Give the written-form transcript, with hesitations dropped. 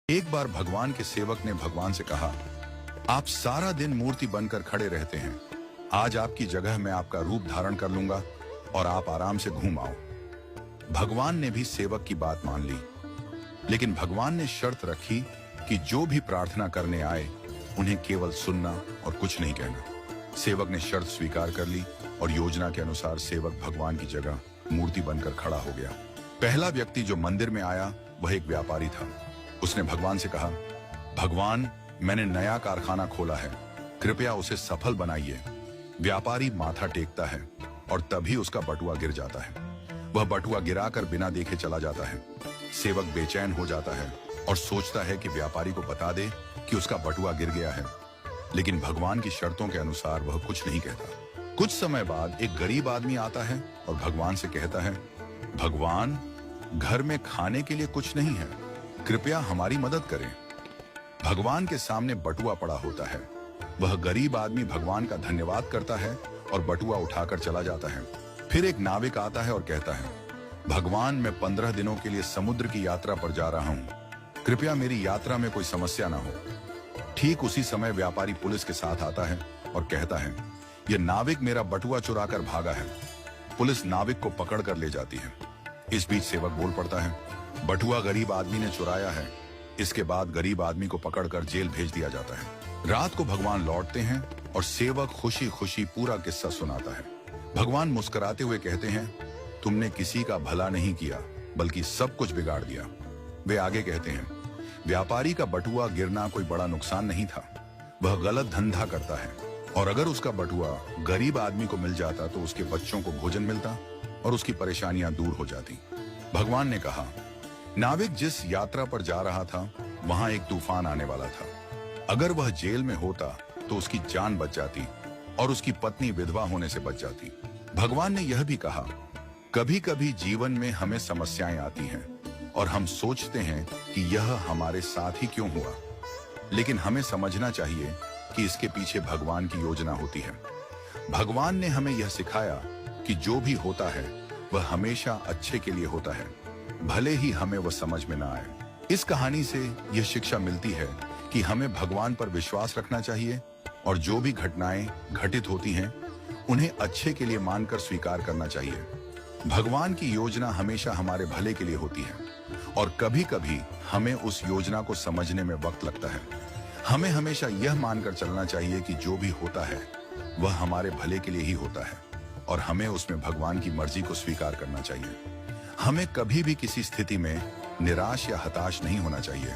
एक बार भगवान के सेवक ने भगवान से कहा, आप सारा दिन मूर्ति बनकर खड़े रहते हैं। आज आपकी जगह मैं आपका रूप धारण कर लूंगा और आप आराम से घूम आओ। भगवान ने भी सेवक की बात मान ली, लेकिन भगवान ने शर्त रखी कि जो भी प्रार्थना करने आए उन्हें केवल सुनना और कुछ नहीं कहना। सेवक ने शर्त स्वीकार कर ली और योजना के अनुसार सेवक भगवान की जगह मूर्ति बनकर खड़ा हो गया। पहला व्यक्ति जो मंदिर में आया वह एक व्यापारी था। उसने भगवान से कहा, भगवान, मैंने नया कारखाना खोला है, कृपया उसे सफल बनाइए। व्यापारी माथा टेकता है और तभी उसका बटुआ गिर जाता है। वह बटुआ गिराकर बिना देखे चला जाता है। सेवक बेचैन हो जाता है और सोचता है कि व्यापारी को बता दे कि उसका बटुआ गिर गया है, लेकिन भगवान की शर्तों के अनुसार वह कुछ नहीं कहता। कुछ समय बाद एक गरीब आदमी आता है और भगवान से कहता है, भगवान, घर में खाने के लिए कुछ नहीं है, कृपया हमारी मदद करें। भगवान के सामने बटुआ पड़ा होता है। वह गरीब आदमी भगवान का धन्यवाद करता है और बटुआ उठाकर चला जाता है। फिर एक नाविक आता है और कहता है, भगवान, मैं 15 दिनों के लिए समुद्र की यात्रा पर जा रहा हूँ, कृपया मेरी यात्रा में कोई समस्या ना हो। ठीक उसी समय व्यापारी पुलिस के साथ आता है और कहता है, यह नाविक मेरा बटुआ चुराकर भागा है। पुलिस नाविक को पकड़ कर ले जाती है। इस बीच सेवक बोल पड़ता है, बटुआ गरीब आदमी ने चुराया है। इसके बाद गरीब आदमी को पकड़कर जेल भेज दिया जाता है। रात को भगवान लौटते हैं और सेवक खुशी खुशी पूरा किस्सा सुनाता है। भगवान मुस्कुराते हुए कहते हैं, तुमने किसी का भला नहीं किया बल्कि सब कुछ बिगाड़ दिया। वे आगे कहते हैं, व्यापारी का बटुआ गिरना कोई बड़ा नुकसान नहीं था, वह गलत धंधा करता है, और अगर उसका बटुआ गरीब आदमी को मिल जाता तो उसके बच्चों को भोजन मिलता और उसकी परेशानियां दूर हो जाती। भगवान ने कहा, नाविक जिस यात्रा पर जा रहा था वहां एक तूफान आने वाला था। अगर वह जेल में होता तो उसकी जान बच जाती और उसकी पत्नी विधवा होने से बच जाती। भगवान ने यह भी कहा, कभी कभी जीवन में हमें समस्याएं आती हैं और हम सोचते हैं कि यह हमारे साथ ही क्यों हुआ, लेकिन हमें समझना चाहिए कि इसके पीछे भगवान की योजना होती है। भगवान ने हमें यह सिखाया कि जो भी होता है वह हमेशा अच्छे के लिए होता है, भले ही हमें वह समझ में ना आए। इस कहानी से यह शिक्षा मिलती है कि हमें भगवान पर विश्वास रखना चाहिए और जो भी घटनाएं घटित होती हैं उन्हें अच्छे के लिए मानकर स्वीकार करना चाहिए। भगवान की योजना हमेशा हमारे भले के लिए होती है और कभी कभी हमें उस योजना को समझने में वक्त लगता है। हमें हमेशा यह मानकर चलना चाहिए कि जो भी होता है वह हमारे भले के लिए ही होता है और हमें उसमें भगवान की मर्जी को स्वीकार करना चाहिए। हमें कभी भी किसी स्थिति में निराश या हताश नहीं होना चाहिए।